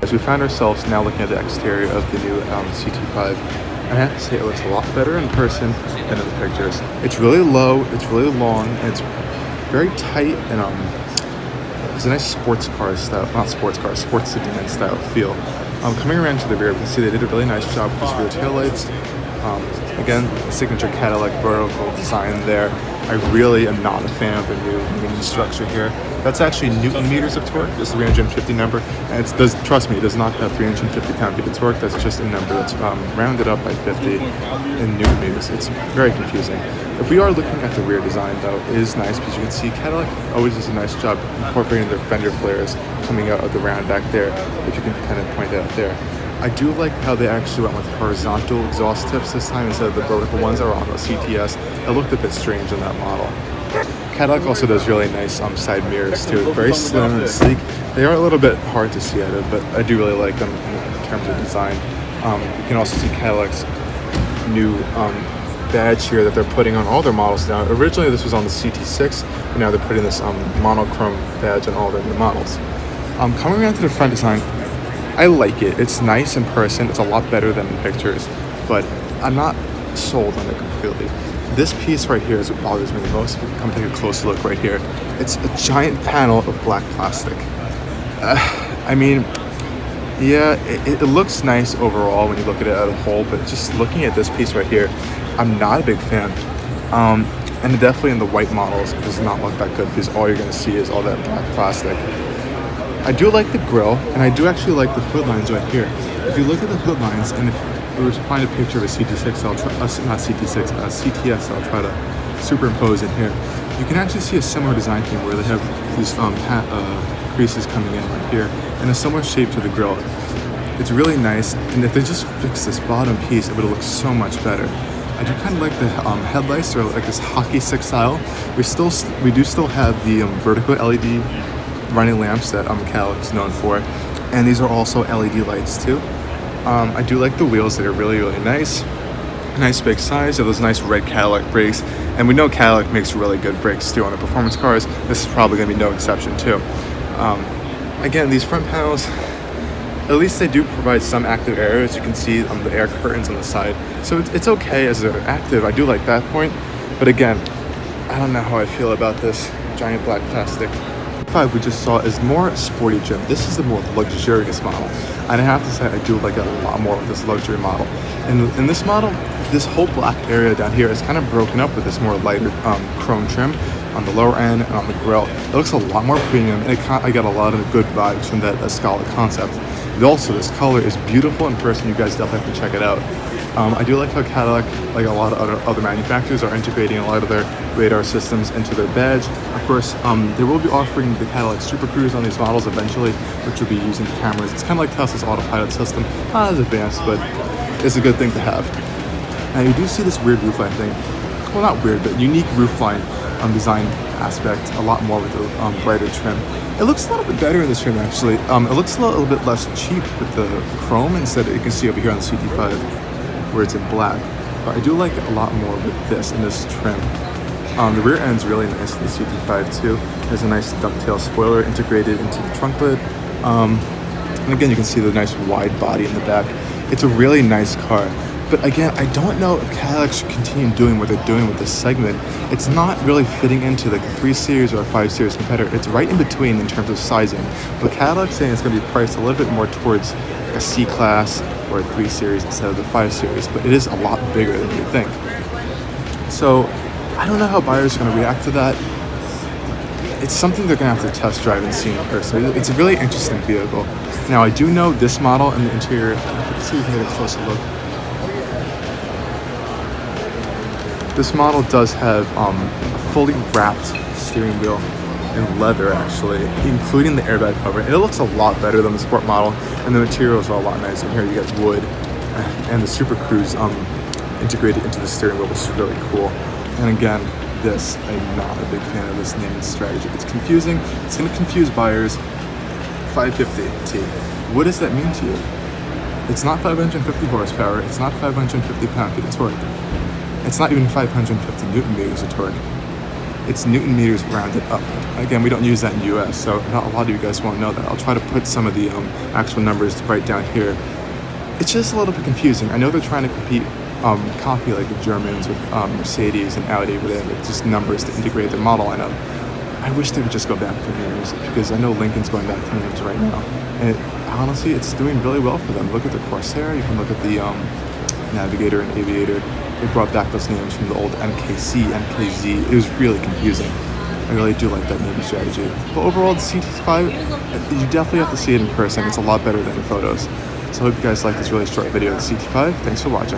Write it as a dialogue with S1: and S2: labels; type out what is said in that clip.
S1: As we find ourselves now looking at the exterior of the new CT5, I have to say it looks a lot better in person than in the pictures. It's really low, it's really long, and it's very tight, and it's a nice sports sedan style feel. Coming around to the rear, we can see they did a really nice job with these rear taillights. Again, the signature Cadillac vertical design there. I really am not a fan of the new structure here. That's actually Newton meters of torque. This is the 350 number, and trust me, it does not have 350 pound-feet of torque. That's just a number that's rounded up by 50 in Newton meters. It's very confusing. If we are looking at the rear design, though, it is nice because you can see Cadillac always does a nice job incorporating their fender flares coming out of the round back there, if you can kind of point it out there. I do like how they actually went with horizontal exhaust tips this time instead of the vertical ones that are on the CTS. It looked a bit strange on that model. Cadillac also does really nice side mirrors too. Very slim and sleek. They are a little bit hard to see out of, but I do really like them in terms of design. You can also see Cadillac's new badge here that they're putting on all their models now. Originally this was on the CT6, but now they're putting this monochrome badge on all their new models. Coming around to the front design, I like it. It's nice in person. It's a lot better than in pictures, but I'm not sold on it completely. This piece right here is what bothers me the most. If you come take a closer look right here, it's a giant panel of black plastic. I mean, yeah, it looks nice overall when you look at it as a whole, but just looking at this piece right here, I'm not a big fan. And definitely in the white models, it does not look that good because all you're going to see is all that black plastic. I do like the grille, and I do actually like the hood lines right here. If you look at the hood lines, and if we were to find a picture of a CT6, CTS, I'll try to superimpose in here. You can actually see a similar design theme where they have these creases coming in right here, and a similar shape to the grille. It's really nice, and if they just fix this bottom piece, it would look so much better. I do kind of like the headlights, or like this hockey stick style. We do still have the vertical LED running lamps that Cadillac is known for, and these are also LED lights too. I do like the wheels. They're really nice big size. They have those nice red Cadillac brakes, and we know Cadillac makes really good brakes too on the performance cars. This is probably going to be no exception too. Again, these front panels, at least they do provide some active air, as you can see on the air curtains on the side, so it's okay as they're active. I do like that point, but again, I don't know how I feel about this giant black plastic. 5 we just saw is more sporty trim. This is the more luxurious model, and I have to say I do like it a lot more with this luxury model. In this model, this whole black area down here is kind of broken up with this more lighter chrome trim on the lower end and on the grille. It looks a lot more premium, and I got a lot of good vibes from that Scala concept. And also, this color is beautiful in person. You guys definitely have to check it out. I do like how Cadillac, like a lot of other manufacturers, are integrating a lot of their radar systems into their badge. Of course, they will be offering the Cadillac Super Cruise on these models eventually, which will be using the cameras. It's kind of like Tesla's autopilot system, not as advanced, but it's a good thing to have. Now you do see this weird roofline thing. Well, not weird, but unique roofline design aspect, a lot more with the brighter trim. It looks a little bit better in this trim actually. It looks a little bit less cheap with the chrome instead. You can see over here on the CT5 where it's in black. But I do like it a lot more with this in this trim. The rear end's really nice in the CT5 too. There's a nice ducktail spoiler integrated into the trunk lid. And again, you can see the nice wide body in the back. It's a really nice car. But again, I don't know if Cadillac should continue doing what they're doing with this segment. It's not really fitting into like a 3 Series or a 5 Series competitor. It's right in between in terms of sizing. But Cadillac's saying it's going to be priced a little bit more towards a C-Class or a 3 Series instead of the 5 Series. But it is a lot bigger than you think. So I don't know how buyers are going to react to that. It's something they're going to have to test drive and see in person. It's a really interesting vehicle. Now, I do know this model in the interior. Let's see if we can get a closer look. This model does have a fully wrapped steering wheel in leather, actually, including the airbag cover. And it looks a lot better than the sport model, and the materials are a lot nicer. Here you get wood, and the Super Cruise integrated into the steering wheel, which is really cool. And again, I'm not a big fan of this naming strategy. It's confusing. It's going to confuse buyers. 550T. What does that mean to you? It's not 550 horsepower, it's not 550 pound-feet of torque. It's not even 550 newton meters of torque. It's newton meters rounded up. Again, we don't use that in the US, so not a lot of you guys won't know that. I'll try to put some of the actual numbers right down here. It's just a little bit confusing. I know they're trying to copy like the Germans with Mercedes and Audi, where they have just numbers to integrate their model. I wish they would just go back to names, because I know Lincoln's going back to names right now. And honestly, it's doing really well for them. Look at the Corsair, you can look at the Navigator and Aviator. They brought back those names from the old MKC, MKZ. It was really confusing. I really do like that naming strategy. But overall, the CT5, you definitely have to see it in person. It's a lot better than the photos. So I hope you guys like this really short video of the CT5. Thanks for watching.